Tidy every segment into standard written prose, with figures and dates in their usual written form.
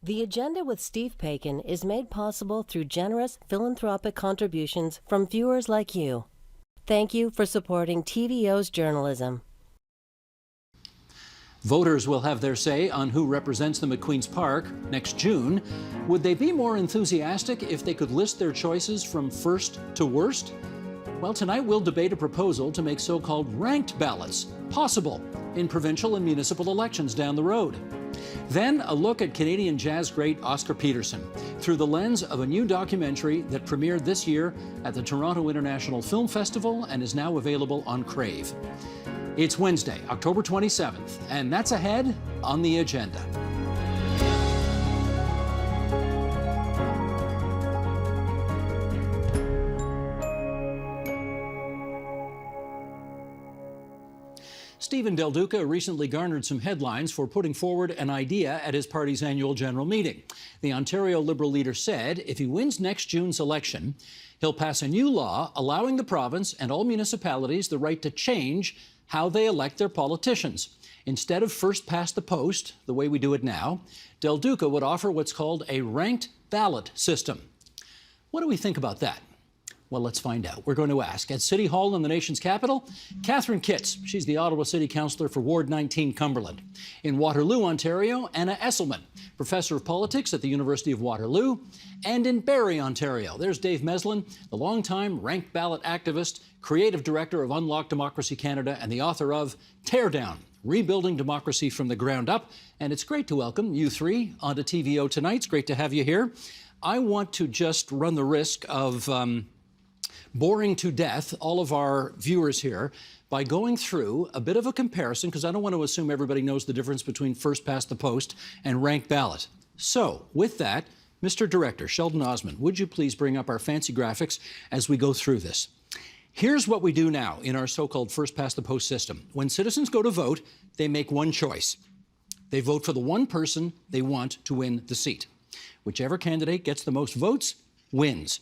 The Agenda with Steve Paikin is made possible through generous philanthropic contributions from viewers like you. Thank you for supporting TVO's journalism. Voters will have their say on who represents them at Queen's Park next June. Would they be more enthusiastic if they could list their choices from first to worst? Well, tonight we'll debate a proposal to make so-called ranked ballots possible in provincial and municipal elections down the road. Then a look at Canadian jazz great Oscar Peterson through the lens of a new documentary that premiered this year at the Toronto International Film Festival and is now available on Crave. It's Wednesday, October 27th, and that's ahead on the agenda. Stephen Del Duca recently garnered some headlines for putting forward an idea at his party's annual general meeting. The Ontario Liberal leader said if he wins next June's election, he'll pass a new law allowing the province and all municipalities the right to change how they elect their politicians. Instead of first past the post, the way we do it now, Del Duca would offer what's called a ranked ballot system. What do we think about that? Well, let's find out. We're going to ask at City Hall in the nation's capital, Catherine Kitts. She's the Ottawa City Councillor for Ward 19 Cumberland. In Waterloo, Ontario, Anna Esselman, Professor of Politics at the University of Waterloo. And in Barrie, Ontario, there's Dave Meslin, the longtime ranked ballot activist, creative director of Unlock Democracy Canada, and the author of Tear Down, Rebuilding Democracy from the Ground Up. And it's great to welcome you three onto TVO tonight. It's great to have you here. I want to just run the risk of boring to death all of our viewers here by going through a bit of a comparison, because I don't want to assume everybody knows the difference between first past the post and ranked ballot. So with that, Mr. Director Sheldon Osmond, would you please bring up our fancy graphics as we go through this? Here's what we do now in our so-called first past the post system. When citizens go to vote, they make one choice. They vote for the one person they want to win the seat. Whichever candidate gets the most votes wins.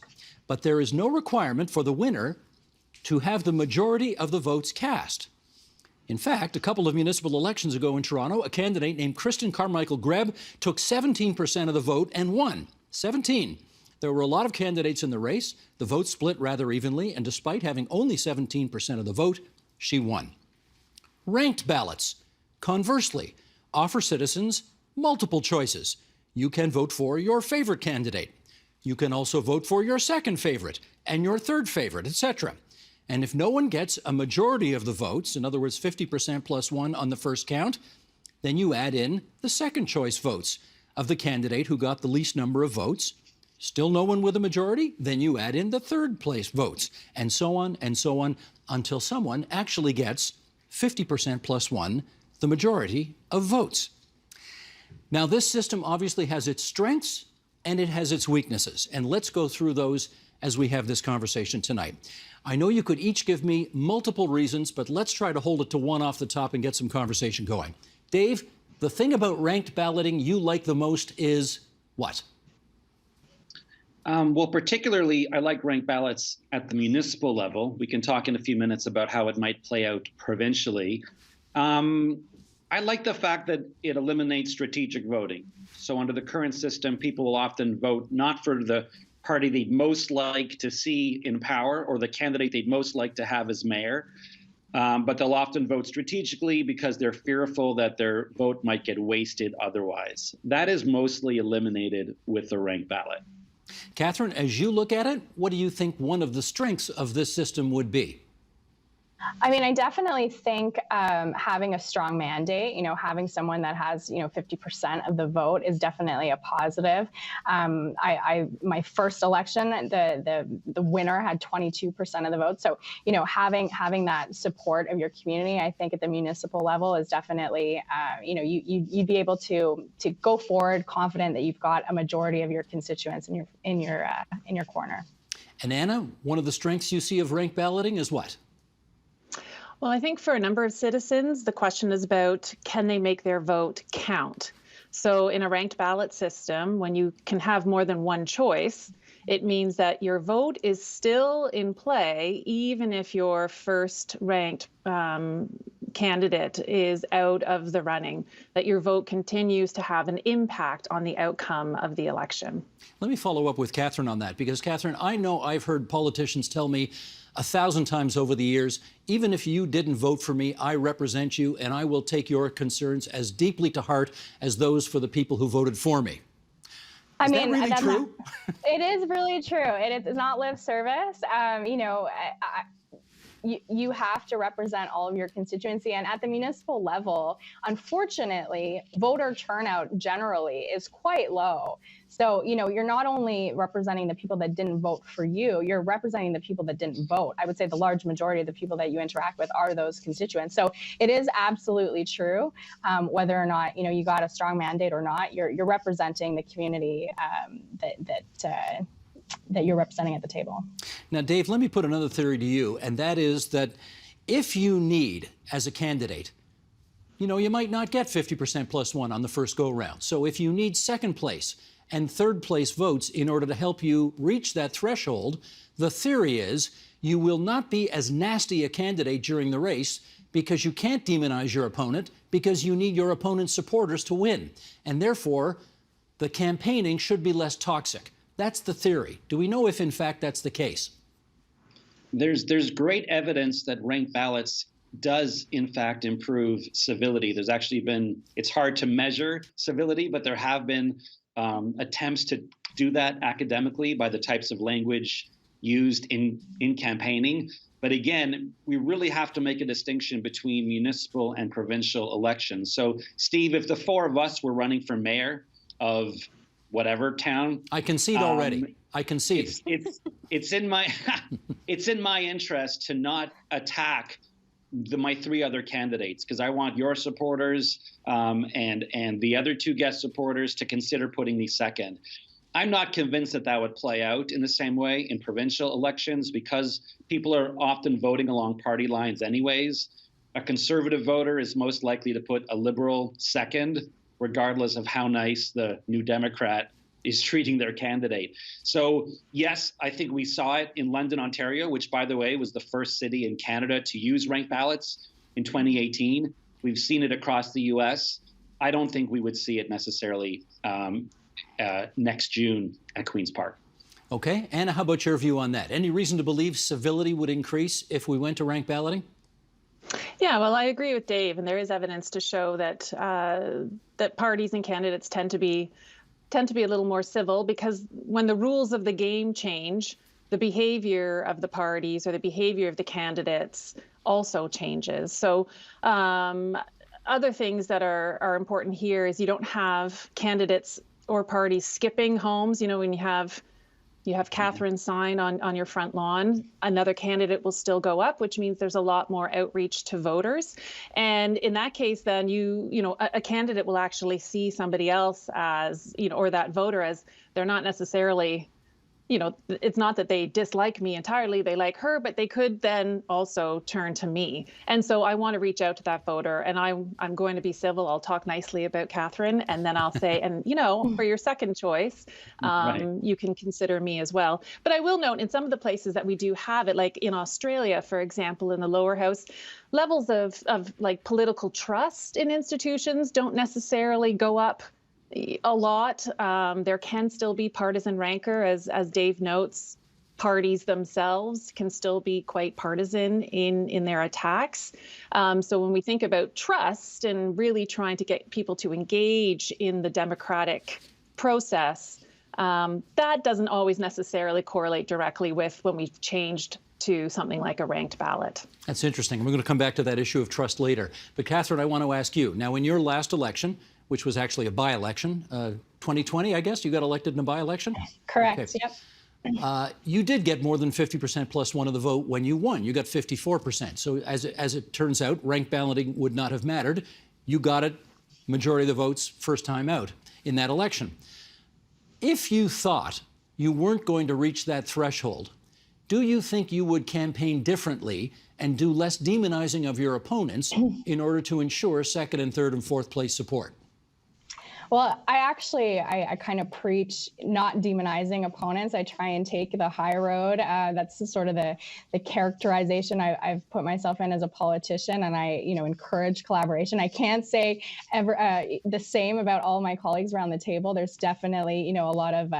But there is no requirement for the winner to have the majority of the votes cast. In fact, a couple of municipal elections ago in Toronto, a candidate named Kristen Carmichael-Greb took 17% of the vote and won. 17. There were a lot of candidates in the race. The vote split rather evenly, and despite having only 17% of the vote, she won. Ranked ballots, conversely, offer citizens multiple choices. You can vote for your favorite candidate. You can also vote for your second favorite and your third favorite, etc. And if no one gets a majority of the votes, in other words, 50% plus one on the first count, then you add in the second choice votes of the candidate who got the least number of votes. Still no one with a majority, then you add in the third place votes, and so on, until someone actually gets 50% plus one, the majority of votes. Now, this system obviously has its strengths and it has its weaknesses. And let's go through those as we have this conversation tonight. I know you could each give me multiple reasons, but let's try to hold it to one off the top and get some conversation going. Dave, the thing about ranked balloting you like the most is what? Well, particularly, I like ranked ballots at the municipal level. We can talk in a few minutes about how it might play out provincially. I like the fact that it eliminates strategic voting. So under the current system, people will often vote not for the party they'd most like to see in power or the candidate they'd most like to have as mayor, but they'll often vote strategically because they're fearful that their vote might get wasted otherwise. That is mostly eliminated with the ranked ballot. Catherine, as you look at it, what do you think one of the strengths of this system would be? I mean, I definitely think having a strong mandate, having someone that has, 50% of the vote is definitely a positive. My first election, the winner had 22% of the vote. So, having that support of your community, I think at the municipal level is definitely, you'd be able to go forward confident that you've got a majority of your constituents in your corner. And Anna, one of the strengths you see of ranked balloting is what? Well, I think for a number of citizens, the question is about, can they make their vote count? So in a ranked ballot system, when you can have more than one choice, it means that your vote is still in play, even if your first ranked candidate is out of the running, that your vote continues to have an impact on the outcome of the election. Let me follow up with Catherine on that, because Catherine, I know I've heard politicians tell me 1,000 times over the years, even if you didn't vote for me, I represent you and I will take your concerns as deeply to heart as those for the people who voted for me. Is that really true? It is really true. It is not lip service. You know, you have to represent all of your constituency. And at the municipal level, unfortunately, voter turnout generally is quite low. So, you know, you're not only representing the people that didn't vote for you, you're representing the people that didn't vote. I would say the large majority of the people that you interact with are those constituents. So it is absolutely true, whether or not, you know, you got a strong mandate or not, you're representing the community that you're representing at the table. Now, Dave, let me put another theory to you, and that is that if you need, as a candidate, you know, you might not get 50% plus one on the first go-round. So if you need second place and third place votes in order to help you reach that threshold, the theory is you will not be as nasty a candidate during the race because you can't demonize your opponent because you need your opponent's supporters to win. And therefore, the campaigning should be less toxic. That's the theory. Do we know if, in fact, that's the case? There's great evidence that ranked ballots does, in fact, improve civility. There's actually been, it's hard to measure civility, but there have been attempts to do that academically by the types of language used in campaigning. But again, we really have to make a distinction between municipal and provincial elections. So, Steve, if the four of us were running for mayor of whatever town, I concede already. I concede. It's in my it's in my interest to not attack my three other candidates, because I want your supporters and the other two guest supporters to consider putting me second. I'm not convinced that that would play out in the same way in provincial elections, because people are often voting along party lines anyways. A conservative voter is most likely to put a liberal second, regardless of how nice the New Democrat is treating their candidate. So yes, I think we saw it in London, Ontario, which, by the way, was the first city in Canada to use ranked ballots in 2018. We've seen it across the US. I don't think we would see it necessarily next June at Queen's Park. Okay. Anna, how about your view on that? Any reason to believe civility would increase if we went to ranked balloting? Yeah, well, I agree with Dave, and there is evidence to show that that parties and candidates tend to be a little more civil, because when the rules of the game change, the behavior of the parties or the behavior of the candidates also changes. So other things that are important here is you don't have candidates or parties skipping homes. You know, when you have Catherine's sign on your front lawn, another candidate will still go up, which means there's a lot more outreach to voters. And in that case, then a candidate will actually see somebody else as, or that voter as, they're not necessarily, it's not that they dislike me entirely, they like her, but they could then also turn to me. And so I want to reach out to that voter, and I'm going to be civil. I'll talk nicely about Catherine, and then I'll say, and for your second choice, you can consider me as well. But I will note, in some of the places that we do have it, like in Australia, for example, in the lower house, levels of like political trust in institutions don't necessarily go up a lot. There can still be partisan rancor, as Dave notes. Parties themselves can still be quite partisan in their attacks. So when we think about trust and really trying to get people to engage in the democratic process, that doesn't always necessarily correlate directly with when we've changed to something like a ranked ballot. That's interesting. We're going to come back to that issue of trust later. But Catherine, I want to ask you, now in your last election, which was actually a by-election, 2020, I guess, you got elected in a by-election? Correct, okay. Yep. You did get more than 50% plus one of the vote when you won. You got 54%. So as it turns out, ranked balloting would not have mattered. You got it, majority of the votes, first time out in that election. If you thought you weren't going to reach that threshold, do you think you would campaign differently and do less demonizing of your opponents in order to ensure second and third and fourth place support? Well, I kind of preach not demonizing opponents. I try and take the high road. That's sort of the characterization I've put myself in as a politician, and I, encourage collaboration. I can't say ever the same about all my colleagues around the table. There's definitely, a lot of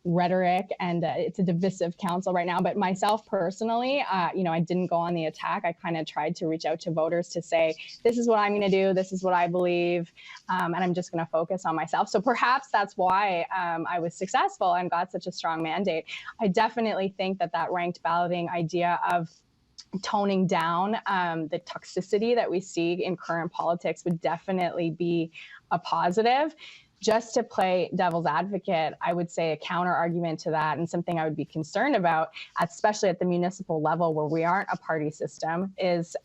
rhetoric, and it's a divisive council right now. But myself personally, I didn't go on the attack. I kind of tried to reach out to voters to say, this is what I'm going to do. This is what I believe. And I'm just going to focus on myself. So perhaps that's why I was successful and got such a strong mandate. I definitely think that ranked balloting idea of toning down the toxicity that we see in current politics would definitely be a positive. Just to play devil's advocate, I would say a counter argument to that, and something I would be concerned about, especially at the municipal level where we aren't a party system, is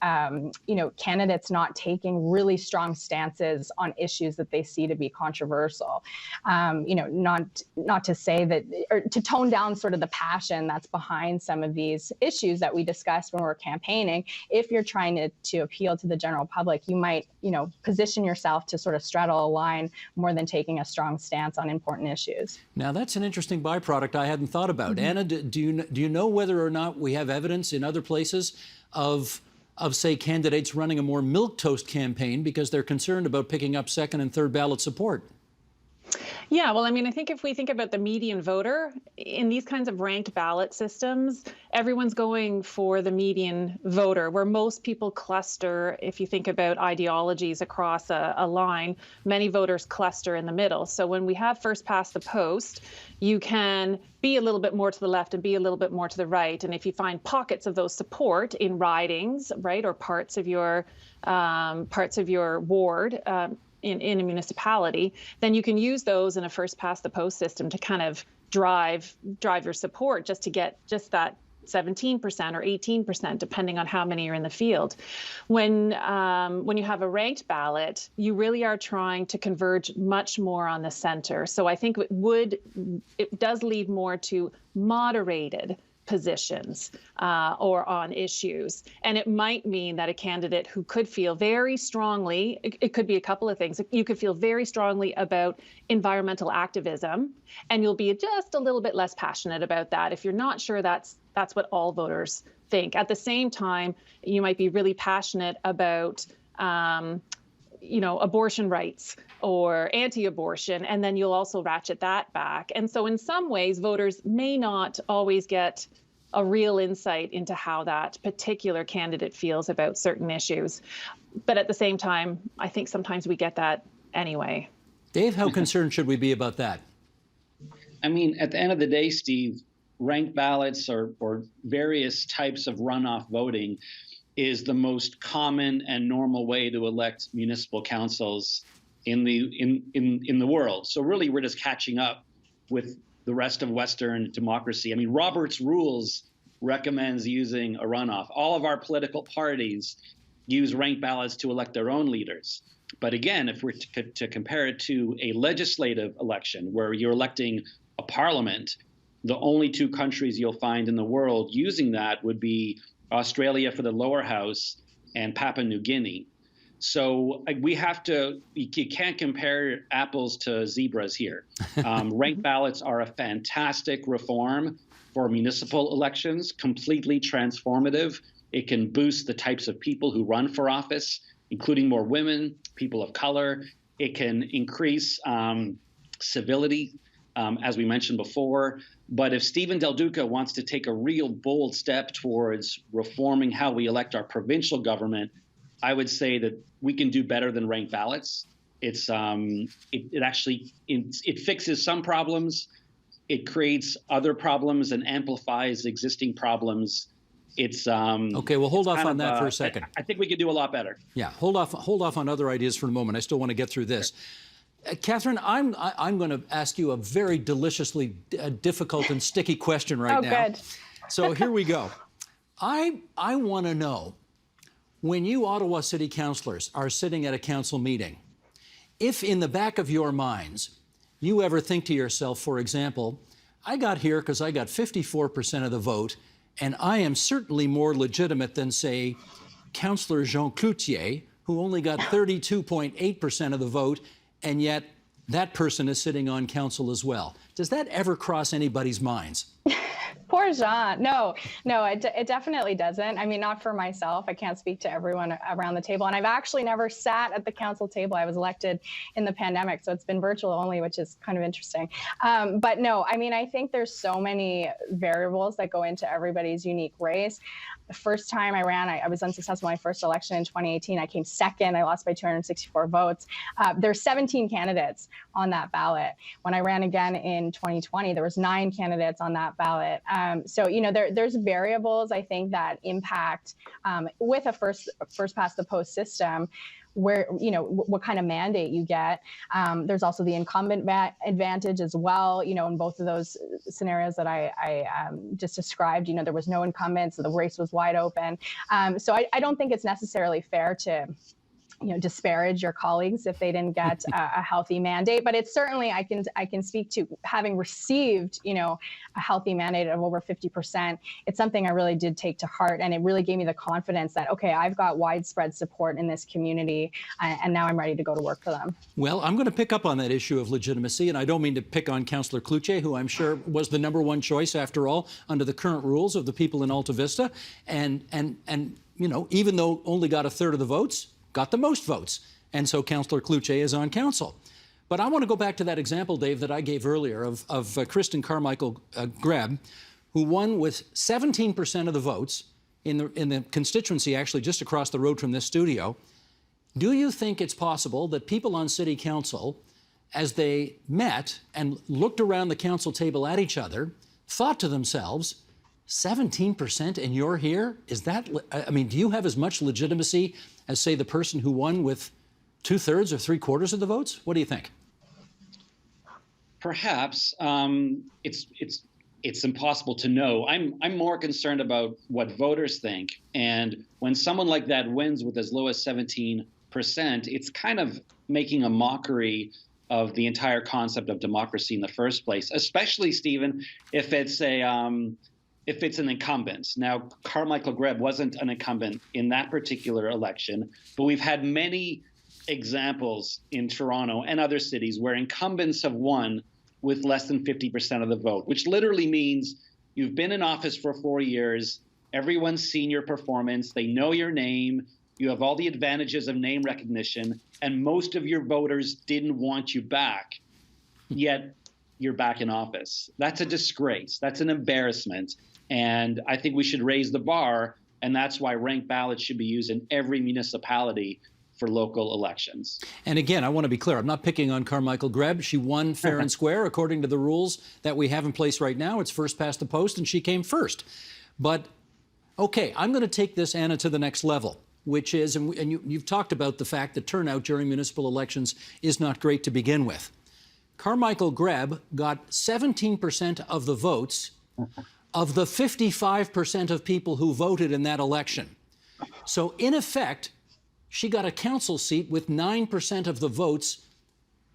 candidates not taking really strong stances on issues that they see to be controversial. Not to say that, or to tone down sort of the passion that's behind some of these issues that we discussed when we're campaigning. If you're trying to appeal to the general public, you might, position yourself to sort of straddle a line more than taking a strong stance on important issues. Now, that's an interesting byproduct I hadn't thought about. Anna, do you know whether or not we have evidence in other places of say, candidates running a more milquetoast campaign because they're concerned about picking up second and third ballot support? Yeah, well, I mean, I think if we think about the median voter in these kinds of ranked ballot systems, everyone's going for the median voter, where most people cluster. If you think about ideologies across a line, many voters cluster in the middle. So when we have first past the post, you can be a little bit more to the left and be a little bit more to the right. And if you find pockets of those support in ridings, right, or parts of your ward, in a municipality, then you can use those in a first past the post system to kind of drive your support just to get just that 17% or 18%, depending on how many are in the field. When you have a ranked ballot, you really are trying to converge much more on the center. So I think it does lead more to moderated positions or on issues. And it might mean that a candidate who could feel very strongly, it could be a couple of things. You could feel very strongly about environmental activism, and you'll be just a little bit less passionate about that if you're not sure that's what all voters think. At the same time, you might be really passionate about abortion rights or anti-abortion, and then you'll also ratchet that back. And so in some ways, voters may not always get a real insight into how that particular candidate feels about certain issues. But at the same time, I think sometimes we get that anyway. Dave, how concerned should we be about that? I mean, at the end of the day, Steve, ranked ballots or various types of runoff voting is the most common and normal way to elect municipal councils in the world. So really, we're just catching up with the rest of Western democracy. I mean, Robert's Rules recommends using a runoff. All of our political parties use ranked ballots to elect their own leaders. But again, if we're to compare it to a legislative election where you're electing a parliament, the only two countries you'll find in the world using that would be Australia for the lower house and Papua New Guinea. So you can't compare apples to zebras here. Ranked ballots are a fantastic reform for municipal elections, completely transformative. It can boost the types of people who run for office, including more women, people of color. It can increase civility, as we mentioned before. But if Stephen Del Duca wants to take a real bold step towards reforming how we elect our provincial government, I would say that we can do better than ranked ballots. It fixes some problems. It creates other problems and amplifies existing problems. Okay, well, hold off on that for a second. I think we could do a lot better. Yeah, hold off on other ideas for a moment. I still want to get through this. Catherine, I'm going to ask you a very deliciously difficult and sticky question right now. Oh, good. So here we go. I want to know, when you Ottawa City Councillors are sitting at a council meeting, if in the back of your minds you ever think to yourself, for example, I got here because I got 54% of the vote, and I am certainly more legitimate than, say, Councillor Jean Cloutier, who only got 32.8% of the vote, and yet that person is sitting on council as well. Does that ever cross anybody's minds? Poor Jean. No, it definitely doesn't. I mean, not for myself. I can't speak to everyone around the table. And I've actually never sat at the council table. I was elected in the pandemic, so it's been virtual only, which is kind of interesting. But no, I mean, I think there's so many variables that go into everybody's unique race. The first time I ran, I was unsuccessful in my first election in 2018. I came second. I lost by 264 votes. There's 17 candidates on that ballot. When I ran again in 2020, there was 9 candidates on that ballot. So, you know, there's variables, I think, that impact with a first past the post system, where, you know, what kind of mandate you get. There's also the incumbent advantage as well. You know, in both of those scenarios that I just described, you know, there was no incumbent, so the race was wide open. So I don't think it's necessarily fair to, you know, disparage your colleagues if they didn't get a healthy mandate. But it's certainly, I can speak to having received, you know, a healthy mandate of over 50%. It's something I really did take to heart, and it really gave me the confidence that, okay, I've got widespread support in this community, and now I'm ready to go to work for them. Well, I'm going to pick up on that issue of legitimacy, and I don't mean to pick on Councillor Cloutier, who I'm sure was the #1 choice, after all, under the current rules of the people in Alta Vista, and you know, even though only got 1/3 of the votes, got the most votes. And so Councillor Cloutier is on council. But I want to go back to that example, Dave, that I gave earlier of Kristen Carmichael Greb, who won with 17% of the votes in the constituency, actually just across the road from this studio. Do you think it's possible that people on city council, as they met and looked around the council table at each other, thought to themselves, 17% and you're here? Is that, I mean, do you have as much legitimacy as, say, the person who won with 2/3 or 3/4 of the votes? What do you think? Perhaps. It's impossible to know. I'm more concerned about what voters think. And when someone like that wins with as low as 17%, it's kind of making a mockery of the entire concept of democracy in the first place, especially, Stephen, if it's an incumbent. Now, Carmichael Greb wasn't an incumbent in that particular election, but we've had many examples in Toronto and other cities where incumbents have won with less than 50% of the vote, which literally means you've been in office for 4 years, everyone's seen your performance, they know your name, you have all the advantages of name recognition, and most of your voters didn't want you back, yet you're back in office. That's a disgrace. That's an embarrassment. And I think we should raise the bar, and that's why ranked ballots should be used in every municipality for local elections. And again, I want to be clear, I'm not picking on Carmichael Greb. She won fair and square according to the rules that we have in place right now. It's first past the post, and she came first. But, okay, I'm going to take this, Anna, to the next level, which is, and you've talked about the fact that turnout during municipal elections is not great to begin with. Carmichael Greb got 17% of the votes of the 55% of people who voted in that election. So in effect, she got a council seat with 9% of the votes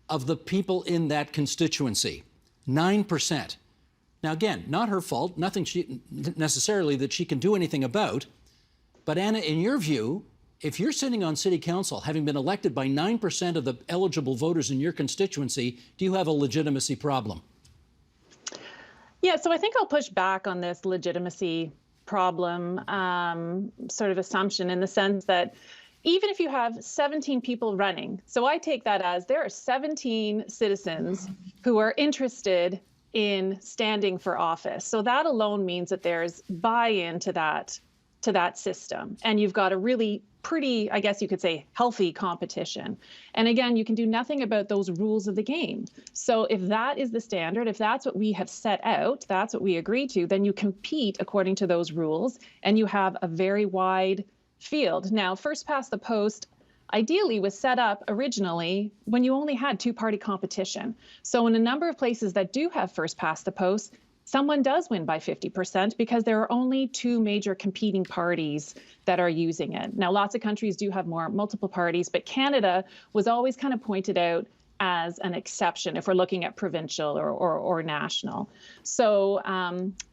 of the people in that constituency. 9%. Now again, not her fault, nothing necessarily that she can do anything about. But Anna, in your view, if you're sitting on city council, having been elected by 9% of the eligible voters in your constituency, do you have a legitimacy problem? Yeah, so I think I'll push back on this legitimacy problem sort of assumption, in the sense that even if you have 17 people running, so I take that as there are 17 citizens who are interested in standing for office. So that alone means that there's buy-in to that system. And you've got a really pretty, I guess you could say, healthy competition. And again, you can do nothing about those rules of the game. So if that is the standard, if that's what we have set out, that's what we agree to, then you compete according to those rules, and you have a very wide field. Now, first past the post ideally was set up originally when you only had two-party competition. So in a number of places that do have first past the post, someone does win by 50% because there are only two major competing parties that are using it. Now, lots of countries do have multiple parties, but Canada was always kind of pointed out as an exception if we're looking at provincial or national. So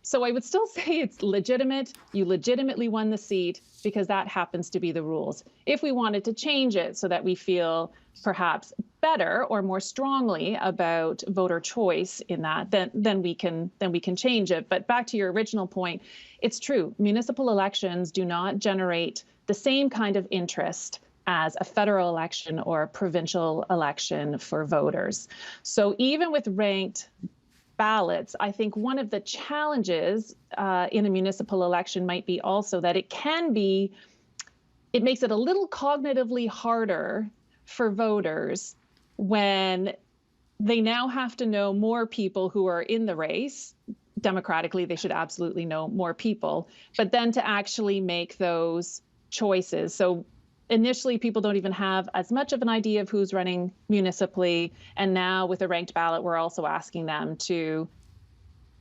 so I would still say it's legitimate. You legitimately won the seat because that happens to be the rules. If we wanted to change it so that we feel perhaps better or more strongly about voter choice in that, then we can change it. But back to your original point, it's true. Municipal elections do not generate the same kind of interest as a federal election or a provincial election for voters. So even with ranked ballots, I think one of the challenges in a municipal election might be also that it makes it a little cognitively harder for voters when they now have to know more people who are in the race. Democratically, they should absolutely know more people, but then to actually make those choices. So initially, people don't even have as much of an idea of who's running municipally. And now with a ranked ballot, we're also asking them to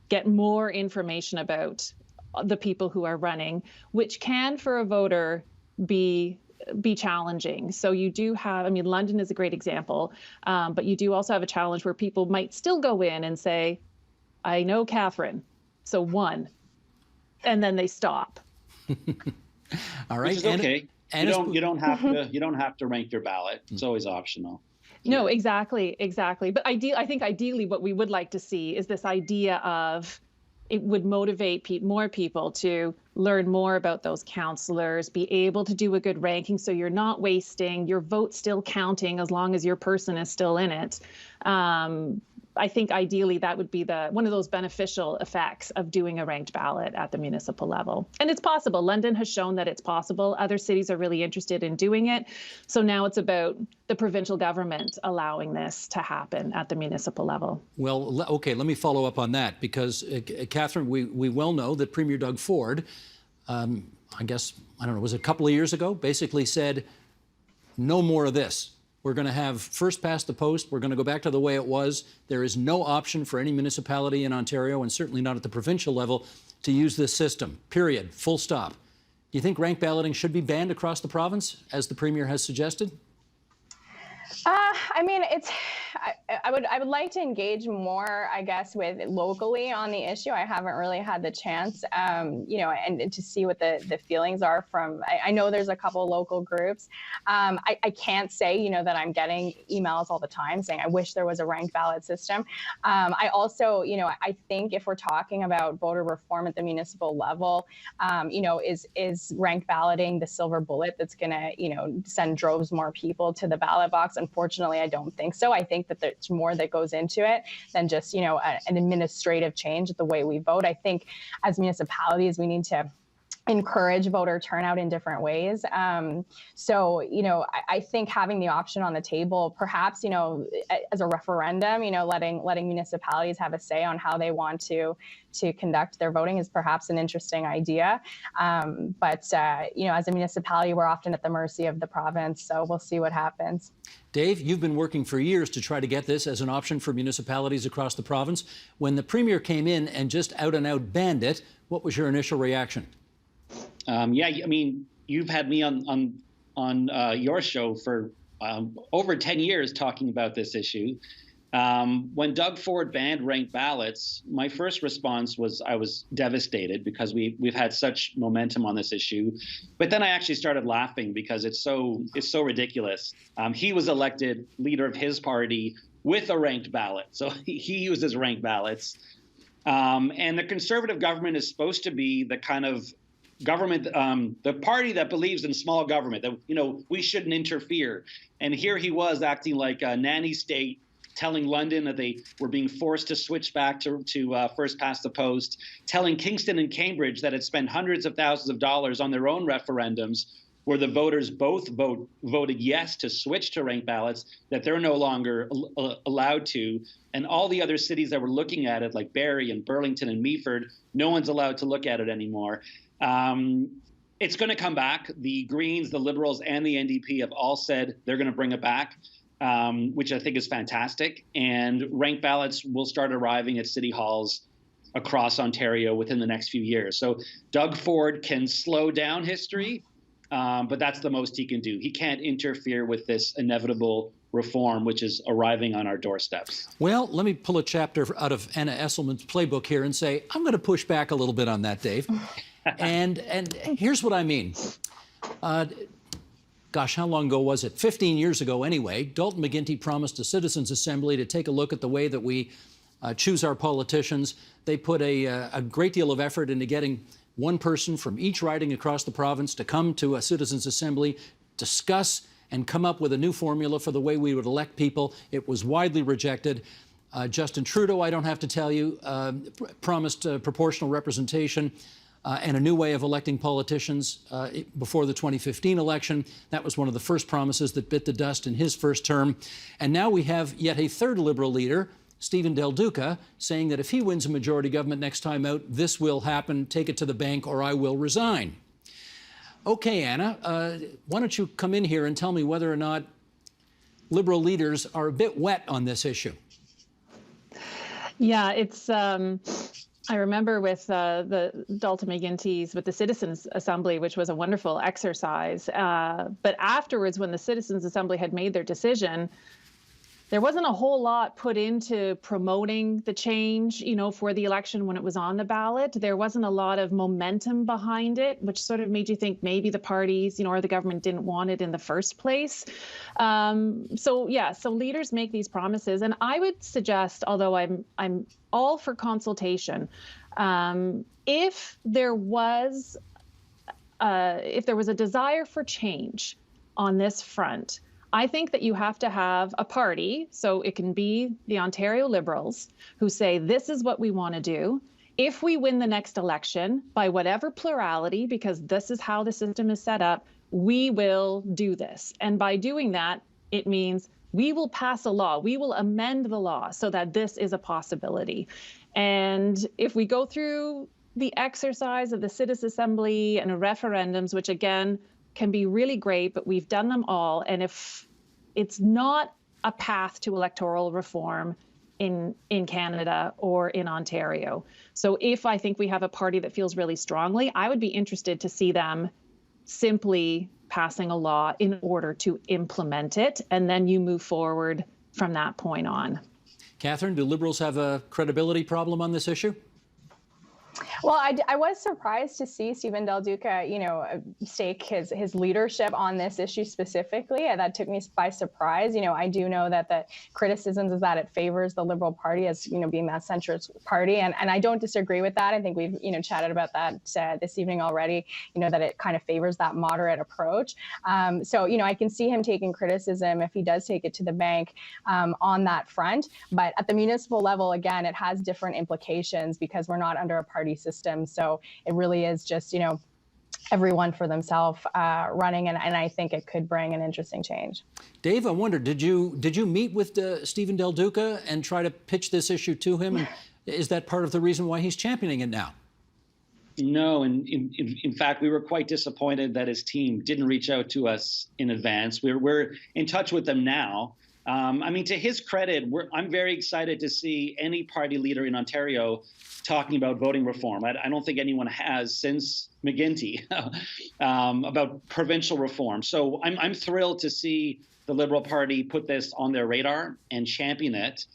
get more information about the people who are running, which can, for a voter, be challenging. So you do have, I mean, London is a great example, but you do also have a challenge where people might still go in and say, I know Catherine, so one, and then they stop. All right. Which is okay. You don't have to rank your ballot. It's always optional. No, exactly. But I think ideally what we would like to see is this idea of it would motivate more people to learn more about those counselors, be able to do a good ranking so you're not wasting your vote, still counting as long as your person is still in it. I think ideally that would be one of those beneficial effects of doing a ranked ballot at the municipal level. And it's possible. London has shown that it's possible. Other cities are really interested in doing it. So now it's about the provincial government allowing this to happen at the municipal level. Well, okay, let me follow up on that because, Catherine, we well know that Premier Doug Ford, I guess, I don't know, was it a couple of years ago, basically said, no more of this. We're going to have first past the post. We're going to go back to the way it was. There is no option for any municipality in Ontario, and certainly not at the provincial level, to use this system, period, full stop. Do you think ranked balloting should be banned across the province, as the Premier has suggested? I mean, I would like to engage more, I guess, with locally on the issue. I haven't really had the chance, and to see what the feelings are from. I know there's a couple of local groups. I can't say, that I'm getting emails all the time saying I wish there was a ranked ballot system. I also, I think if we're talking about voter reform at the municipal level, is ranked balloting the silver bullet that's going to, send droves more people to the ballot box? Unfortunately, I don't think so. I think that there's more that goes into it than just, an administrative change the way we vote. I think as municipalities, we need to encourage voter turnout in different ways. So, I think having the option on the table, perhaps, as a referendum, letting municipalities have a say on how they want to conduct their voting is perhaps an interesting idea. But as a municipality, we're often at the mercy of the province. So we'll see what happens. Dave, you've been working for years to try to get this as an option for municipalities across the province. When the Premier came in and just out and out banned it, what was your initial reaction? Yeah, I mean, you've had me on your show for over 10 years talking about this issue. When Doug Ford banned ranked ballots, my first response was I was devastated because we've had such momentum on this issue. But then I actually started laughing because it's so ridiculous. He was elected leader of his party with a ranked ballot, so he uses ranked ballots. And the Conservative government is supposed to be the kind of government, the party that believes in small government, that, we shouldn't interfere. And here he was acting like a nanny state, telling London that they were being forced to switch back to first past the post, telling Kingston and Cambridge that had spent hundreds of thousands of dollars on their own referendums where the voters both voted yes to switch to ranked ballots, that they're no longer allowed to. And all the other cities that were looking at it, like Barrie and Burlington and Meaford, no one's allowed to look at it anymore. It's going to come back. The Greens, the Liberals, and the NDP have all said they're going to bring it back, which I think is fantastic. And ranked ballots will start arriving at city halls across Ontario within the next few years. So Doug Ford can slow down history, but that's the most he can do. He can't interfere with this inevitable reform, which is arriving on our doorsteps. Well, let me pull a chapter out of Anna Esselman's playbook here and say, I'm going to push back a little bit on that, Dave. and here's what I mean. Gosh, how long ago was it? 15 years ago anyway, Dalton McGuinty promised a citizens' assembly to take a look at the way that we choose our politicians. They put a great deal of effort into getting one person from each riding across the province to come to a citizens' assembly, discuss and come up with a new formula for the way we would elect people. It was widely rejected. Justin Trudeau, I don't have to tell you, promised proportional representation and a new way of electing politicians before the 2015 election. That was one of the first promises that bit the dust in his first term. And now we have yet a third Liberal leader, Stephen Del Duca, saying that if he wins a majority government next time out, this will happen, take it to the bank, or I will resign. Okay, Anna, why don't you come in here and tell me whether or not Liberal leaders are a bit wet on this issue? Yeah, it's. I remember with the Dalton McGuinty's with the Citizens Assembly, which was a wonderful exercise. But afterwards, when the Citizens Assembly had made their decision, there wasn't a whole lot put into promoting the change, for the election when it was on the ballot. There wasn't a lot of momentum behind it, which sort of made you think maybe the parties, or the government didn't want it in the first place. So leaders make these promises, and I would suggest, although I'm all for consultation, if there was a desire for change on this front, I think that you have to have a party, so it can be the Ontario Liberals, who say, this is what we want to do. If we win the next election, by whatever plurality, because this is how the system is set up, we will do this. And by doing that, it means we will pass a law. We will amend the law so that this is a possibility. And if we go through the exercise of the Citizens Assembly and referendums, which again, can be really great, but we've done them all. And if it's not a path to electoral reform in Canada or in Ontario. So if I think we have a party that feels really strongly, I would be interested to see them simply passing a law in order to implement it. And then you move forward from that point on. Catherine, do Liberals have a credibility problem on this issue? Well, I was surprised to see Stephen Del Duca, stake his leadership on this issue specifically. That took me by surprise. I do know that the criticisms is that it favors the Liberal Party as, being that centrist party. And I don't disagree with that. I think we've, chatted about that this evening already, that it kind of favors that moderate approach. So, I can see him taking criticism if he does take it to the bank on that front. But at the municipal level, again, it has different implications because we're not under a party system. So it really is just, everyone for themselves running. And I think it could bring an interesting change. Dave, I wonder, did you meet with Stephen Del Duca and try to pitch this issue to him? And is that part of the reason why he's championing it now? No, and in fact, we were quite disappointed that his team didn't reach out to us in advance. We're in touch with them now. To his credit, I'm very excited to see any party leader in Ontario talking about voting reform. I don't think anyone has since McGuinty about provincial reform. So I'm thrilled to see the Liberal Party put this on their radar and champion it.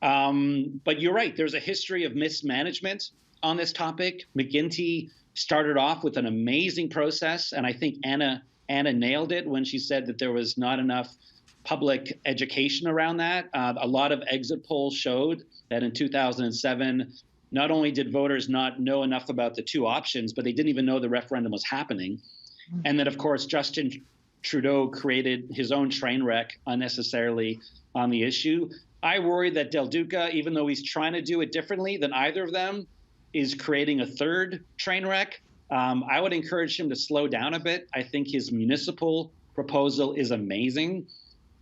But you're right, there's a history of mismanagement on this topic. McGuinty started off with an amazing process, and I think Anna nailed it when she said that there was not enough public education around that. A lot of exit polls showed that in 2007, not only did voters not know enough about the two options, but they didn't even know the referendum was happening. And then, of course, Justin Trudeau created his own train wreck unnecessarily on the issue. I worry that Del Duca, even though he's trying to do it differently than either of them, is creating a third train wreck. I would encourage him to slow down a bit. I think his municipal proposal is amazing.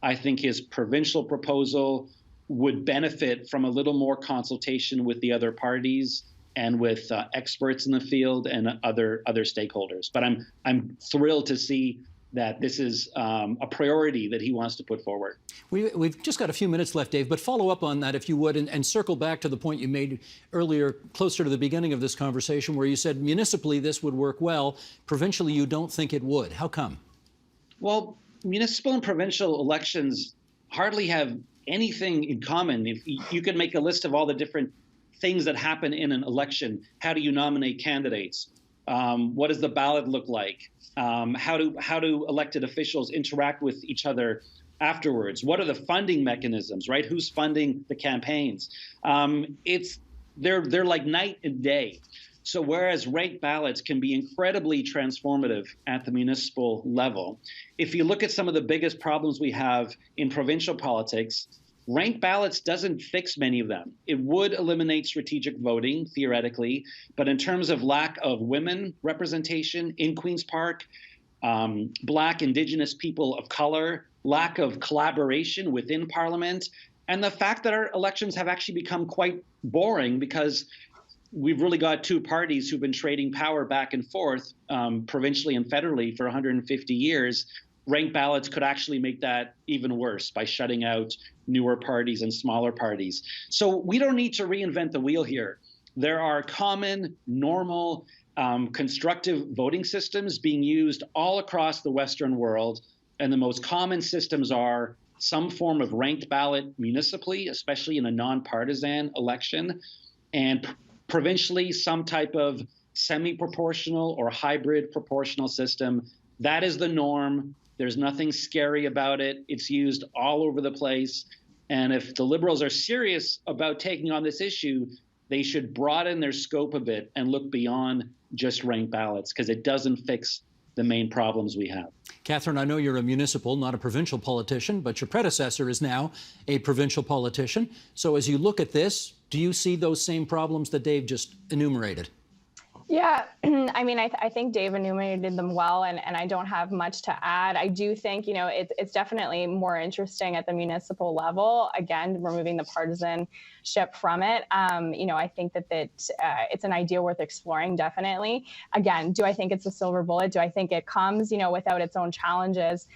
I think his provincial proposal would benefit from a little more consultation with the other parties and with experts in the field and other stakeholders. But I'm thrilled to see that this is a priority that he wants to put forward. We've just got a few minutes left, Dave, but follow up on that if you would, and circle back to the point you made earlier, closer to the beginning of this conversation, where you said municipally this would work well, provincially you don't think it would. How come? Well, municipal and provincial elections hardly have anything in common. If you could make a list of all the different things that happen in an election. How do you nominate candidates? What does the ballot look like? How do elected officials interact with each other afterwards? What are the funding mechanisms, right? Who's funding the campaigns? They're like night and day. So whereas ranked ballots can be incredibly transformative at the municipal level, if you look at some of the biggest problems we have in provincial politics, ranked ballots doesn't fix many of them. It would eliminate strategic voting, theoretically, but in terms of lack of women representation in Queen's Park, Black, Indigenous people of color, lack of collaboration within Parliament, and the fact that our elections have actually become quite boring because we've really got two parties who've been trading power back and forth, provincially and federally, for 150 years. Ranked ballots could actually make that even worse by shutting out newer parties and smaller parties. So we don't need to reinvent the wheel here. There are common, normal, constructive voting systems being used all across the Western world. And the most common systems are some form of ranked ballot municipally, especially in a nonpartisan election, and provincially, some type of semi-proportional or hybrid proportional system. That is the norm. There's nothing scary about it. It's used all over the place. And if the Liberals are serious about taking on this issue, they should broaden their scope a bit and look beyond just ranked ballots, because it doesn't fix the main problems we have. Catherine, I know you're a municipal, not a provincial politician, but your predecessor is now a provincial politician. So as you look at this, do you see those same problems that Dave just enumerated? Yeah, I mean, I think Dave enumerated them well, and I don't have much to add. I do think, it's definitely more interesting at the municipal level, again, removing the partisanship from it. I think that it's an idea worth exploring, definitely. Again, do I think it's a silver bullet? Do I think it comes, without its own challenges?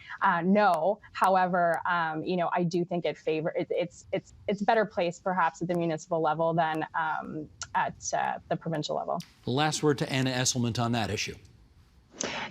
No. However, I do think it's better placed perhaps at the municipal level than at the provincial level. Last word to Anna Esselman on that issue.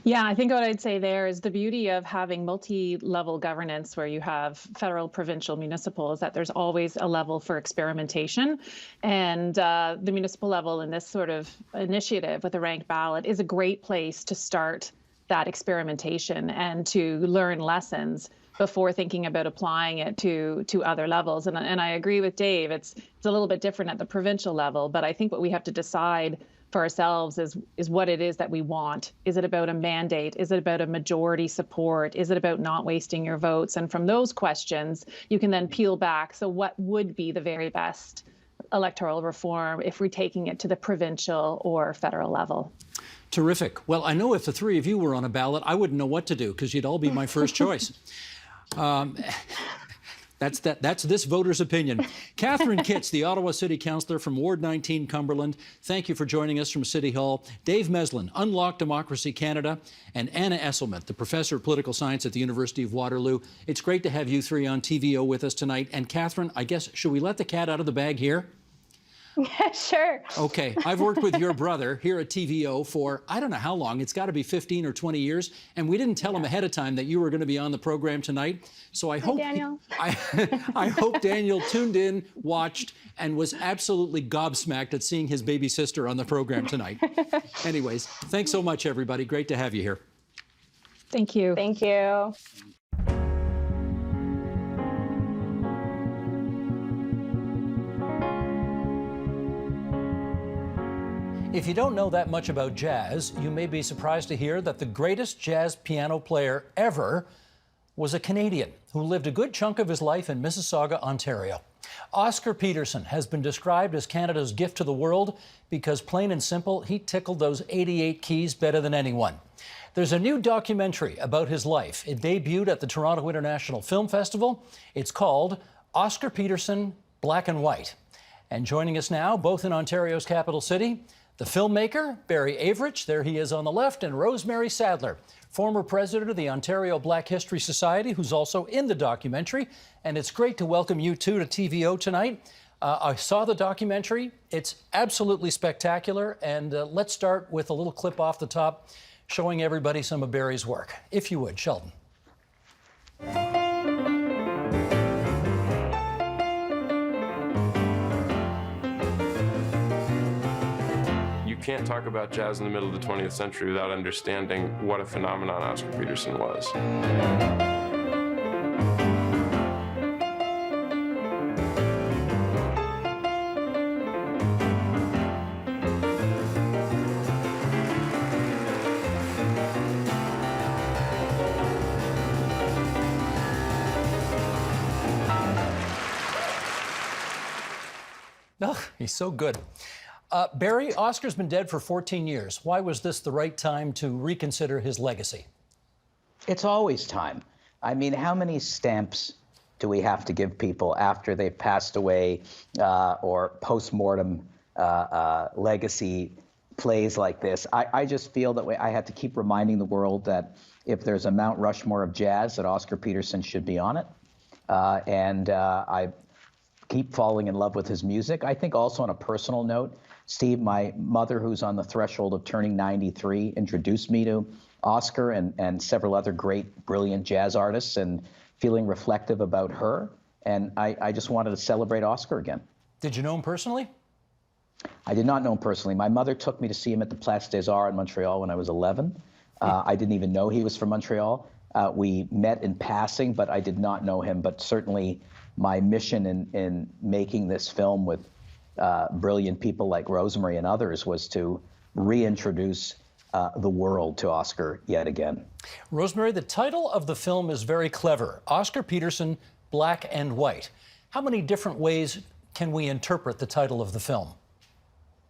Yeah, I think what I'd say there is the beauty of having multi-level governance where you have federal, provincial, municipal is that there's always a level for experimentation. And the municipal level in this sort of initiative with a ranked ballot is a great place to start that experimentation and to learn lessons before thinking about applying it to other levels. And I agree with Dave, it's a little bit different at the provincial level, but I think what we have to decide for ourselves is what it is that we want. Is it about a mandate? Is it about a majority support? Is it about not wasting your votes? And from those questions, you can then peel back. So what would be the very best electoral reform if we're taking it to the provincial or federal level? Terrific. Well, I know if the three of you were on a ballot, I wouldn't know what to do because you'd all be my first choice. That's this voter's opinion. Catherine Kitts, the Ottawa City Councillor from Ward 19, Cumberland. Thank you for joining us from City Hall. Dave Meslin, Unlock Democracy Canada, and Anna Esselman, the Professor of Political Science at the University of Waterloo. It's great to have you three on TVO with us tonight. And Catherine, I guess, should we let the cat out of the bag here? Yeah, sure. Okay. I've worked with your brother here at TVO for, I don't know how long. It's got to be 15 or 20 years. And we didn't tell him ahead of time that you were going to be on the program tonight. So I hope Daniel. I hope Daniel tuned in, watched, and was absolutely gobsmacked at seeing his baby sister on the program tonight. Anyways, thanks so much, everybody. Great to have you here. Thank you. Thank you. If you don't know that much about jazz, you may be surprised to hear that the greatest jazz piano player ever was a Canadian who lived a good chunk of his life in Mississauga, Ontario. Oscar Peterson has been described as Canada's gift to the world because, plain and simple, he tickled those 88 keys better than anyone. There's a new documentary about his life. It debuted at the Toronto International Film Festival. It's called Oscar Peterson, Black and White. And joining us now, both in Ontario's capital city, the filmmaker, Barry Averich, there he is on the left, and Rosemary Sadler, former president of the Ontario Black History Society, who's also in the documentary. And it's great to welcome you two to TVO tonight. I saw the documentary. It's absolutely spectacular. And let's start with a little clip off the top showing everybody some of Barry's work. If you would, Sheldon. can't talk about jazz in the middle of the 20th century without understanding what a phenomenon Oscar Peterson was. Oh, he's so good. Barry, Oscar's been dead for 14 years. Why was this the right time to reconsider his legacy? It's always time. I mean, how many stamps do we have to give people after they've passed away, or post-mortem legacy plays like this? I just feel that I had to keep reminding the world that if there's a Mount Rushmore of jazz, that Oscar Peterson should be on it. I keep falling in love with his music. I think also on a personal note, Steve, my mother, who's on the threshold of turning 93, introduced me to Oscar and several other great, brilliant jazz artists, and feeling reflective about her. And I just wanted to celebrate Oscar again. Did you know him personally? I did not know him personally. My mother took me to see him at the Place des Arts in Montreal when I was 11. I didn't even know he was from Montreal. We met in passing, but I did not know him. But certainly my mission in making this film with brilliant people like Rosemary and others was to reintroduce the world to Oscar yet again. Rosemary, the title of the film is very clever. Oscar Peterson, Black and White. How many different ways can we interpret the title of the film?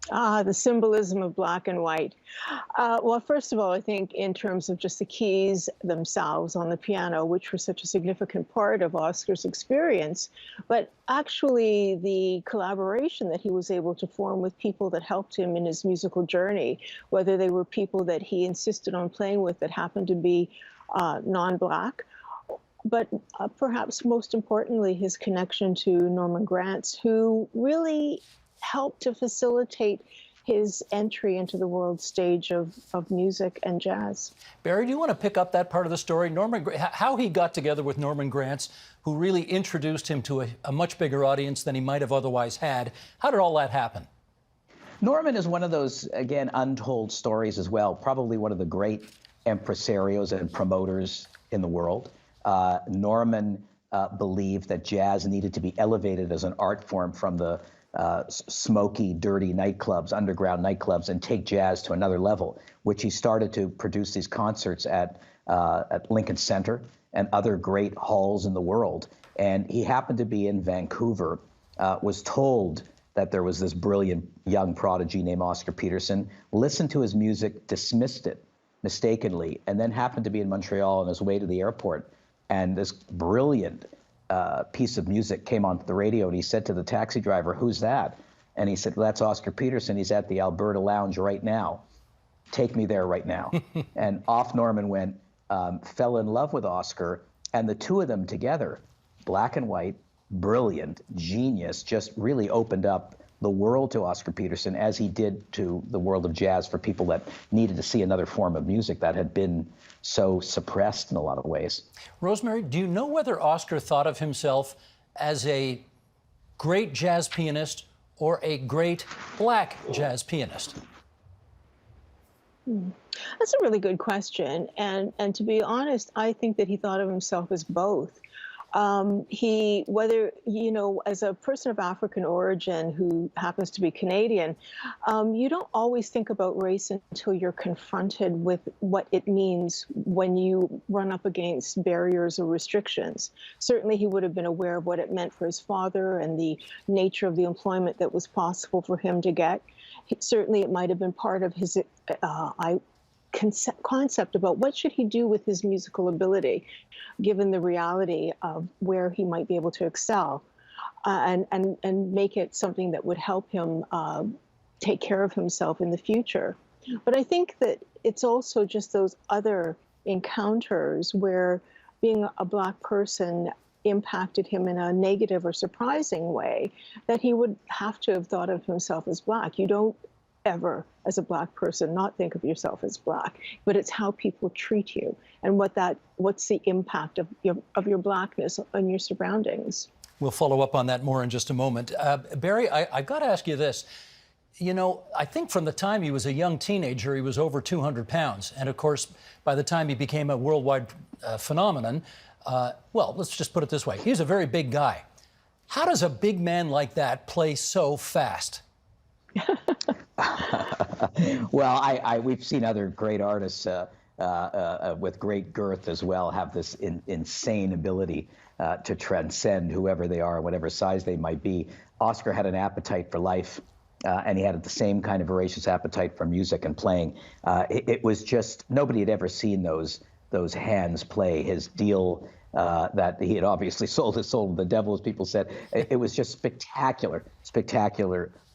The symbolism of black and white. Well, first of all, I think in terms of just the keys themselves on the piano, which were such a significant part of Oscar's experience, but actually the collaboration that he was able to form with people that helped him in his musical journey, whether they were people that he insisted on playing with that happened to be non-Black, but perhaps most importantly, his connection to Norman Granz, who really helped to facilitate his entry into the world stage of music and jazz. Barry, do you want to pick up that part of the story? How he got together with Norman Granz, who really introduced him to a much bigger audience than he might have otherwise had. How did all that happen? Norman is one of those, again, untold stories as well. Probably one of the great impresarios and promoters in the world. Norman believed that jazz needed to be elevated as an art form from the smoky, dirty nightclubs, underground nightclubs, and take jazz to another level, which he started to produce these concerts at Lincoln Center and other great halls in the world. And he happened to be in Vancouver, was told that there was this brilliant young prodigy named Oscar Peterson, listened to his music, dismissed it mistakenly, and then happened to be in Montreal on his way to the airport. And this brilliant piece of music came on the radio, and he said to the taxi driver, "Who's that?" And he said, "Well, that's Oscar Peterson. He's at the Alberta Lounge right now. Take me there right now." And off Norman went, fell in love with Oscar, and the two of them together, Black and White, brilliant, genius, just really opened up the world to Oscar Peterson, as he did to the world of jazz for people that needed to see another form of music that had been so suppressed in a lot of ways. Rosemary, do you know whether Oscar thought of himself as a great jazz pianist or a great Black jazz pianist? That's a really good question. And to be honest, I think that he thought of himself as both. Whether, you know, as a person of African origin who happens to be Canadian, you don't always think about race until you're confronted with what it means when you run up against barriers or restrictions. Certainly, he would have been aware of what it meant for his father and the nature of the employment that was possible for him to get. Certainly, it might have been part of his concept about what should he do with his musical ability, given the reality of where he might be able to excel, and make it something that would help him take care of himself in the future. But I think that it's also just those other encounters where being a Black person impacted him in a negative or surprising way, that he would have to have thought of himself as Black. You don't ever, as a Black person, not think of yourself as Black, but it's how people treat you and what's the impact of your Blackness on your surroundings. We'll follow up on that more in just a moment. Barry, I've got to ask you this. You know, I think from the time he was a young teenager, he was over 200 pounds. And of course, by the time he became a worldwide phenomenon, well, let's just put it this way. He's a very big guy. How does a big man like that play so fast? Well, we've seen other great artists with great girth as well have this insane ability to transcend whoever they are, whatever size they might be. Oscar had an appetite for life, and he had the same kind of voracious appetite for music and playing. It was just, nobody had ever seen those hands play. His deal that he had obviously sold his soul to the devil, as people said. It was just spectacular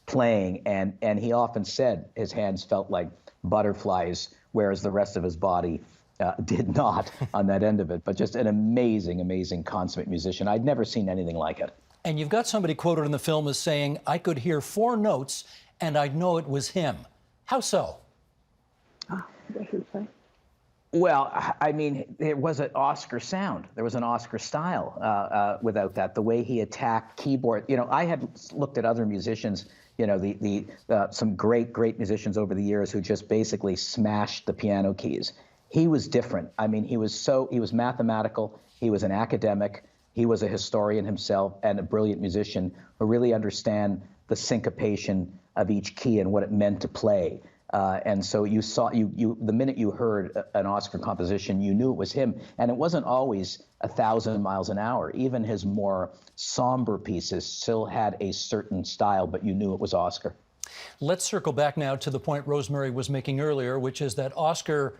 playing, and he often said his hands felt like butterflies, whereas the rest of his body did not on that end of it. But just an amazing consummate musician. I'd never seen anything like it. And you've got somebody quoted in the film as saying, "I could hear 4 notes and I'd know it was him." How so? Well, I mean, it was an Oscar sound. There was an Oscar style without that. The way he attacked keyboard. You know, I had looked at other musicians, you know, some great musicians over the years who just basically smashed the piano keys. He was different. I mean, he was mathematical. He was an academic. He was a historian himself and a brilliant musician who really understand the syncopation of each key and what it meant to play. And so you saw, the minute you heard an Oscar composition, you knew it was him. And it wasn't always 1,000 miles an hour. Even his more somber pieces still had a certain style, but you knew it was Oscar. Let's circle back now to the point Rosemary was making earlier, which is that Oscar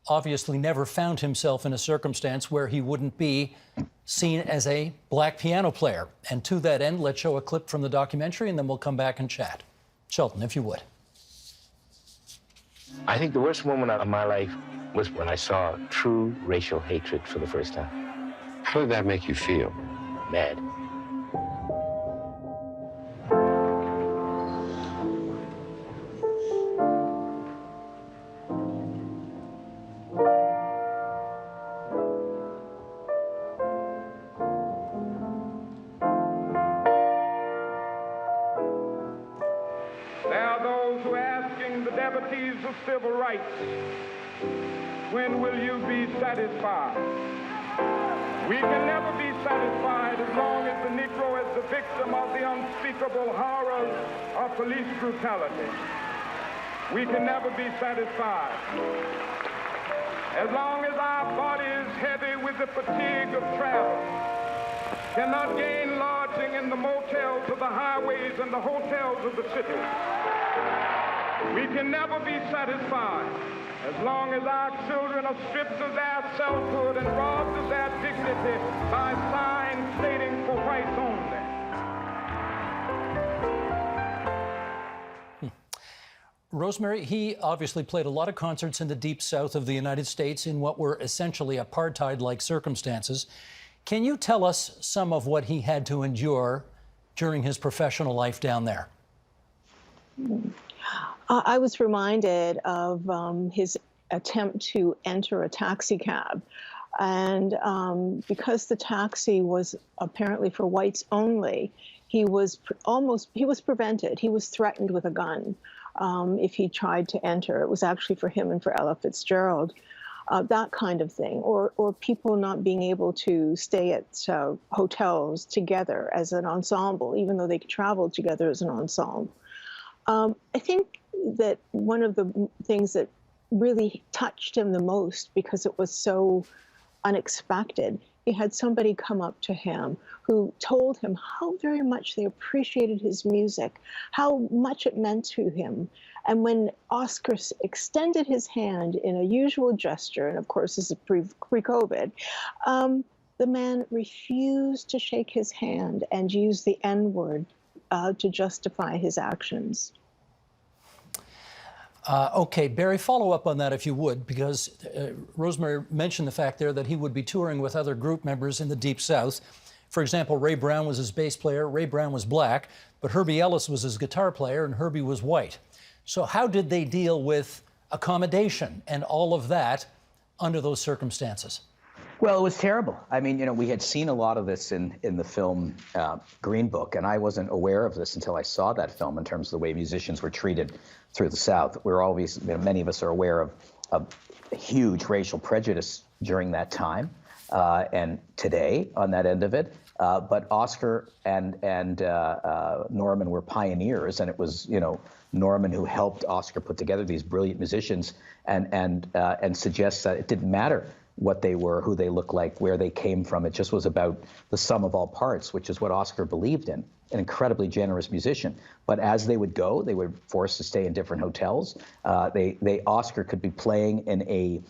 obviously never found himself in a circumstance where he wouldn't be seen as a black piano player. And to that end, let's show a clip from the documentary, and then we'll come back and chat. Shelton, if you would. I think the worst moment of my life was when I saw true racial hatred for the first time. How did that make you feel? Mad. Of civil rights, when will you be satisfied? We can never be satisfied as long as the Negro is the victim of the unspeakable horrors of police brutality. We can never be satisfied. As long as our body is heavy with the fatigue of travel, cannot gain lodging in the motels of the highways and the hotels of the city. We can never be satisfied as long as our children are stripped of their selfhood and robbed of their dignity by signs stating for whites only. Rosemary, he obviously played a lot of concerts in the deep south of the United States in what were essentially apartheid-like circumstances. Can you tell us some of what he had to endure during his professional life down there? I was reminded of his attempt to enter a taxi cab. And because the taxi was apparently for whites only, he was prevented. He was threatened with a gun if he tried to enter. It was actually for him and for Ella Fitzgerald, that kind of thing. Or people not being able to stay at hotels together as an ensemble, even though they could travel together as an ensemble. I think that one of the things that really touched him the most, because it was so unexpected, he had somebody come up to him who told him how very much they appreciated his music, how much it meant to him. And when Oscar extended his hand in a usual gesture, and of course this is pre-COVID, the man refused to shake his hand and used the N-word to justify his actions. Okay, Barry, follow up on that if you would, because Rosemary mentioned the fact there that he would be touring with other group members in the Deep South. For example, Ray Brown was his bass player. Ray Brown was black, but Herbie Ellis was his guitar player, and Herbie was white. So how did they deal with accommodation and all of that under those circumstances? Well, it was terrible. I mean, we had seen a lot of this in the film Green Book, and I wasn't aware of this until I saw that film in terms of the way musicians were treated through the South. We're always, many of us are aware of huge racial prejudice during that time and today on that end of it. But Oscar and Norman were pioneers, and it was, Norman who helped Oscar put together these brilliant musicians and suggests that it didn't matter what they were, who they looked like, where they came from. It just was about the sum of all parts, which is what Oscar believed in, an incredibly generous musician. But as they would go, they were forced to stay in different hotels. Oscar could be playing in a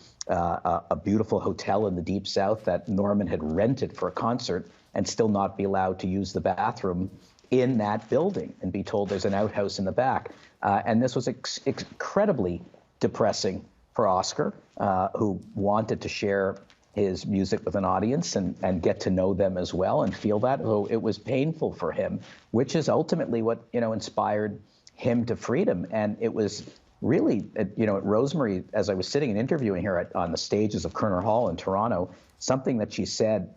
beautiful hotel in the Deep South that Norman had rented for a concert and still not be allowed to use the bathroom in that building and be told there's an outhouse in the back. And this was incredibly depressing for Oscar, who wanted to share his music with an audience and get to know them as well and feel that. So it was painful for him, which is ultimately what, inspired him to freedom. And it was really, at Rosemary, as I was sitting and interviewing her on the stages of Kerner Hall in Toronto, something that she said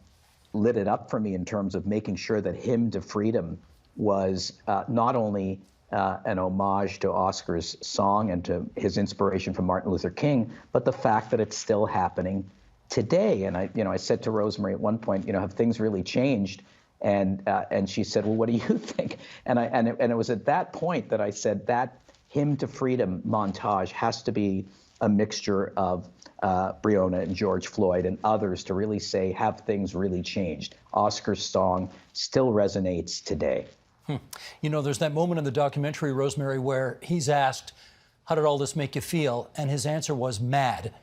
lit it up for me in terms of making sure that Hymn to Freedom was not only an homage to Oscar's song and to his inspiration from Martin Luther King, but the fact that it's still happening today. And I said to Rosemary at one point, have things really changed? And she said, well, what do you think? And it was at that point that I said that Hymn to Freedom montage has to be a mixture of Breonna and George Floyd and others to really say, have things really changed? Oscar's song still resonates today. There's that moment in the documentary, Rosemary, where he's asked, how did all this make you feel? And his answer was mad.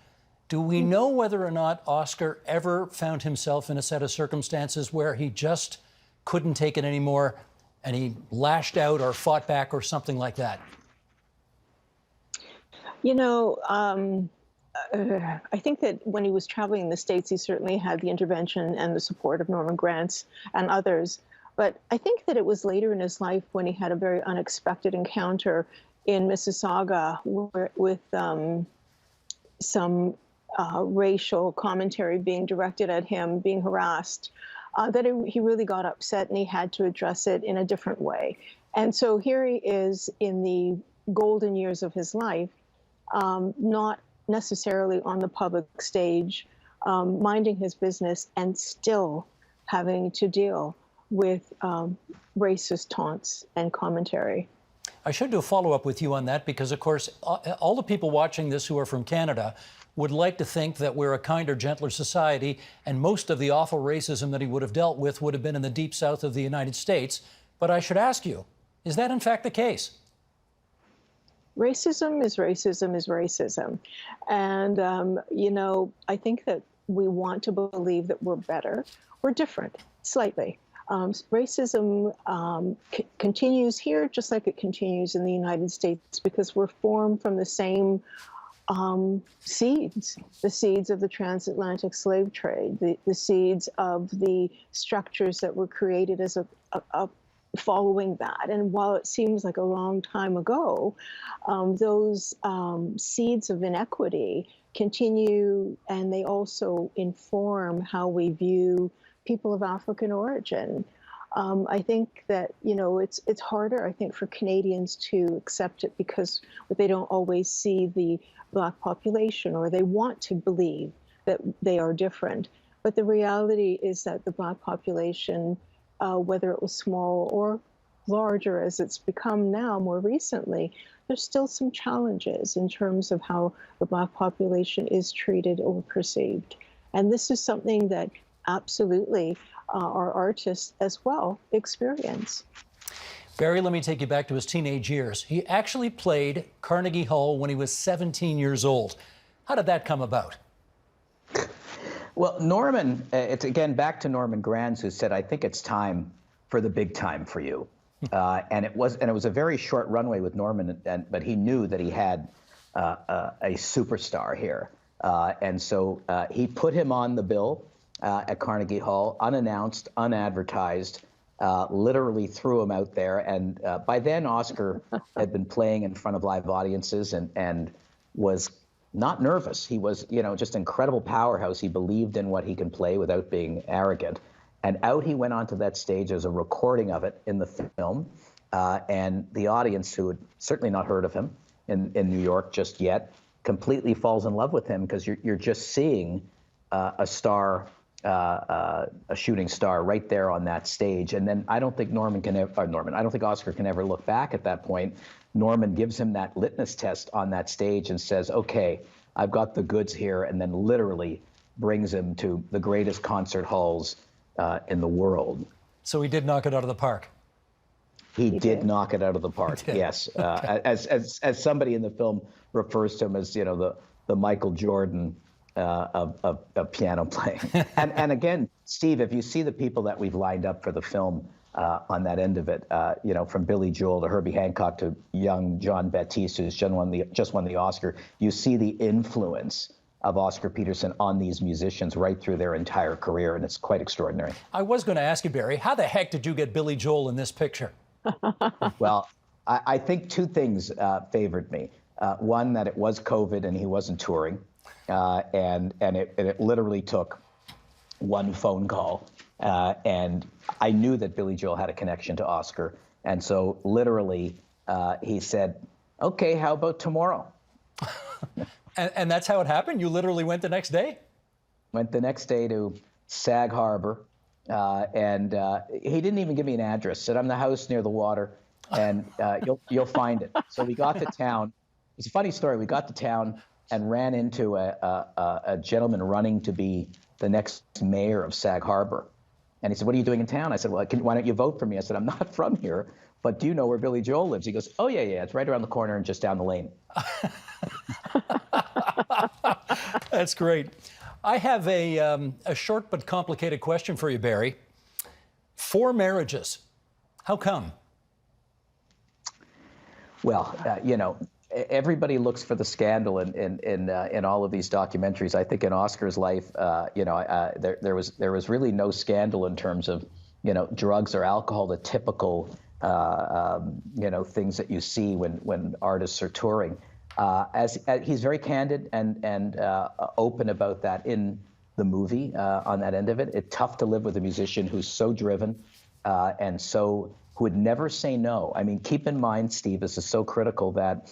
Do we know whether or not Oscar ever found himself in a set of circumstances where he just couldn't take it anymore and he lashed out or fought back or something like that? I think that when he was traveling in the States, he certainly had the intervention and the support of Norman Granz and others. But I think that it was later in his life when he had a very unexpected encounter in Mississauga with some racial commentary being directed at him, being harassed, that he really got upset and he had to address it in a different way. And so here he is in the golden years of his life, not necessarily on the public stage, minding his business and still having to deal with racist taunts and commentary. I should do a follow-up with you on that because, of course, all the people watching this who are from Canada would like to think that we're a kinder, gentler society, and most of the awful racism that he would have dealt with would have been in the Deep South of the United States. But I should ask you, is that in fact the case? Racism is racism is racism. And, I think that we want to believe that we're better. We're different, slightly. Racism continues here just like it continues in the United States because we're formed from the same seeds, the seeds of the transatlantic slave trade, the seeds of the structures that were created as a following that. And while it seems like a long time ago, those seeds of inequity continue, and they also inform how we view people of African origin. I think that, it's harder, I think, for Canadians to accept it because they don't always see the Black population, or they want to believe that they are different. But the reality is that the Black population, whether it was small or larger as it's become now more recently, there's still some challenges in terms of how the Black population is treated or perceived. And this is something that absolutely our artists as well experience. Barry, let me take you back to his teenage years. He actually played Carnegie Hall when he was 17 years old. How did that come about? Well, Norman, it's again back to Norman Granz, who said, I think it's time for the big time for you. And it was a very short runway with Norman, but he knew that he had a superstar here. And so he put him on the bill at Carnegie Hall, unannounced, unadvertised, literally threw him out there. And by then, Oscar had been playing in front of live audiences and was not nervous. He was, just incredible powerhouse. He believed in what he can play without being arrogant. And out he went onto that stage. There's a recording of it in the film. And the audience, who had certainly not heard of him in New York just yet, completely falls in love with him, because you're just seeing a star, a shooting star right there on that stage. And then I don't think I don't think Oscar can ever look back at that point. Norman gives him that litmus test on that stage and says, okay, I've got the goods here, and then literally brings him to the greatest concert halls in the world. So he did knock it out of the park. He did knock it out of the park. Yes, as somebody in the film refers to him as, the Michael Jordan of piano playing. And again, Steve, if you see the people that we've lined up for the film on that end of it, from Billy Joel to Herbie Hancock to young John Baptiste, who's just won the Oscar, you see the influence of Oscar Peterson on these musicians right through their entire career, and it's quite extraordinary. I was going to ask you, Barry, how the heck did you get Billy Joel in this picture? Well, I think two things favored me. One, that it was COVID and he wasn't touring, and it literally took one phone call, and I knew that Billy Joel had a connection to Oscar, and so literally he said, "Okay, how about tomorrow?" And that's how it happened? You literally went the next day? Went the next day to Sag Harbor, and he didn't even give me an address. Said, "I'm the house near the water, and you'll find it." So we got to town. It's a funny story. We got to town and ran into a gentleman running to be the next mayor of Sag Harbor. And he said, "What are you doing in town?" I said, "Well, why don't you vote for me?" I said, "I'm not from here, but do you know where Billy Joel lives?" He goes, "Oh, yeah, it's right around the corner and just down the lane." That's great. I have a short but complicated question for you, Barry. 4 marriages. How come? Well, everybody looks for the scandal in all of these documentaries. I think in Oscar's life, there was really no scandal in terms of, drugs or alcohol, the typical, things that you see when artists are touring. As he's very candid and open about that in the movie on that end of it. It's tough to live with a musician who's so driven and who would never say no. I mean, keep in mind, Steve, this is so critical that,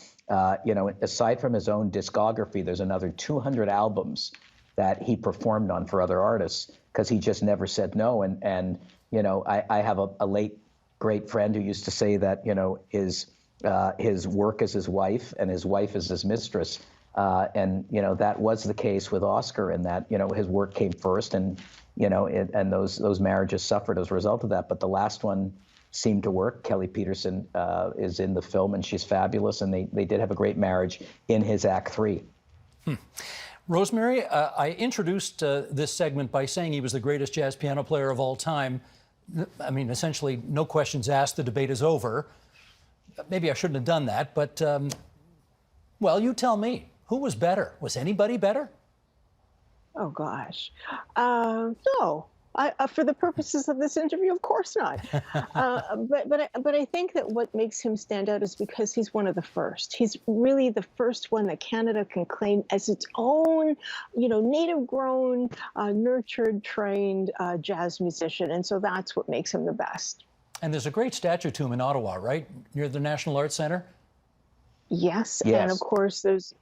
aside from his own discography, there's another 200 albums that he performed on for other artists because he just never said no. And I have a late great friend who used to say that, his work is his wife and his wife is his mistress. And that was the case with Oscar, in that, his work came first, and, and those marriages suffered as a result of that. But the last one seemed to work. Kelly Peterson is in the film, and she's fabulous. And they did have a great marriage in his Act 3. Rosemary, I introduced this segment by saying he was the greatest jazz piano player of all time. I mean, essentially, no questions asked, the debate is over. Maybe I shouldn't have done that, but, well, you tell me. Who was better? Was anybody better? Oh, gosh. No. For the purposes of this interview, of course not. But I think that what makes him stand out is because he's one of the first. He's really the first one that Canada can claim as its own, native-grown, nurtured, trained jazz musician. And so that's what makes him the best. And there's a great statue to him in Ottawa, right? Near the National Arts Centre? Yes. And of course there's,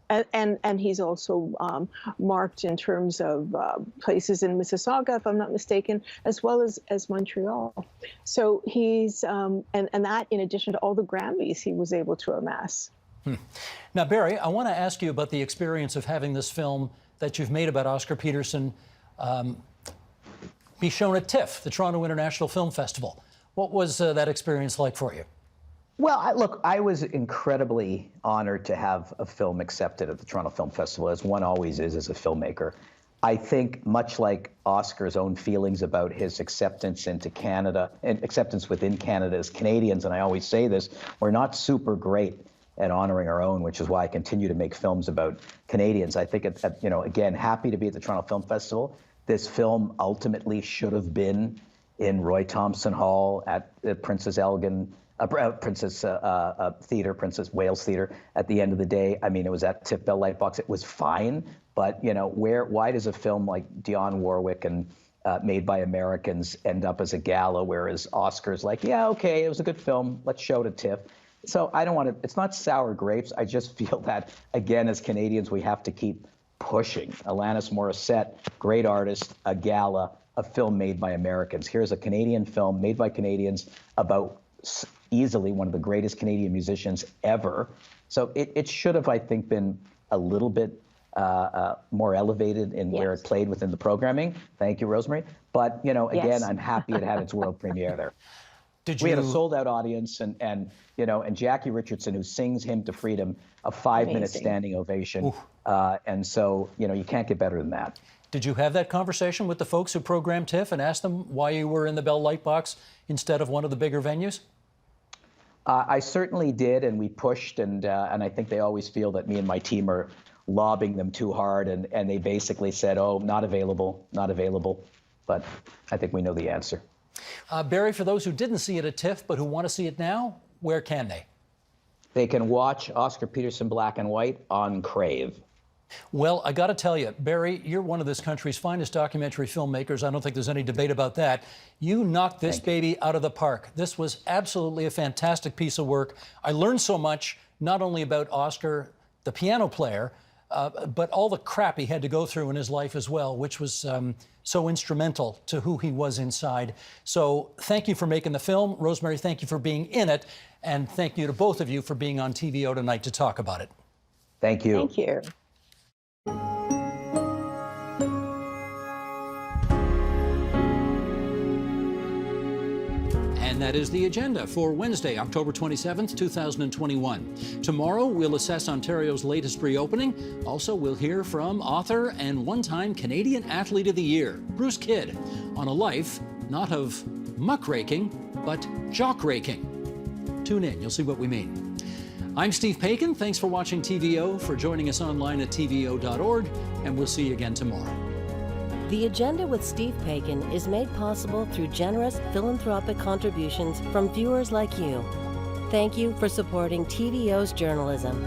and he's also marked in terms of places in Mississauga, if I'm not mistaken, as well as Montreal. So he's, and that in addition to all the Grammys he was able to amass. Now, Barry, I want to ask you about the experience of having this film that you've made about Oscar Peterson be shown at TIFF, the Toronto International Film Festival. What was that experience like for you? Well, look, I was incredibly honored to have a film accepted at the Toronto Film Festival, as one always is as a filmmaker. I think much like Oscar's own feelings about his acceptance into Canada and acceptance within Canada as Canadians, and I always say this, we're not super great at honoring our own, which is why I continue to make films about Canadians. I think, again, happy to be at the Toronto Film Festival. This film ultimately should have been in Roy Thomson Hall at the Princess Elgin Princess Theater, Princess Wales Theater. At the end of the day, I mean, it was at TIFF Bell Lightbox. It was fine, but why does a film like Dionne Warwick and Made by Americans end up as a gala, whereas Oscar's like, yeah, okay, it was a good film. Let's show it at TIFF. So I don't want to. It's not sour grapes. I just feel that again, as Canadians, we have to keep pushing. Alanis Morissette, great artist, a gala, a film made by Americans. Here's a Canadian film made by Canadians about easily one of the greatest Canadian musicians ever. So it should have, I think, been a little bit more elevated in where it played within the programming. Thank you, Rosemary. But, again, I'm happy it had its world premiere there. We had a sold-out audience, and Jackie Richardson, who sings Hymn to Freedom, a 5-minute standing ovation. And so, you can't get better than that. Did you have that conversation with the folks who programmed TIFF and asked them why you were in the Bell Lightbox instead of one of the bigger venues? I certainly did, and we pushed, and I think they always feel that me and my team are lobbying them too hard, and they basically said, oh, not available, not available. But I think we know the answer. Barry, for those who didn't see it at TIFF but who want to see it now, where can they? They can watch Oscar Peterson Black and White on Crave. Well, I got to tell you, Barry, you're one of this country's finest documentary filmmakers. I don't think there's any debate about that. You knocked this baby out of the park. This was absolutely a fantastic piece of work. I learned so much, not only about Oscar, the piano player, but all the crap he had to go through in his life as well, which was so instrumental to who he was inside. So thank you for making the film. Rosemary, thank you for being in it. And thank you to both of you for being on TVO tonight to talk about it. Thank you. Thank you. And that is the agenda for Wednesday, October 27th, 2021. Tomorrow, we'll assess Ontario's latest reopening. Also, we'll hear from author and one-time Canadian Athlete of the Year, Bruce Kidd, on a life not of muckraking, but jock-raking. Tune in, you'll see what we mean. I'm Steve Paikin. Thanks for watching TVO, for joining us online at tvo.org, and we'll see you again tomorrow. The Agenda with Steve Paikin is made possible through generous philanthropic contributions from viewers like you. Thank you for supporting TVO's journalism.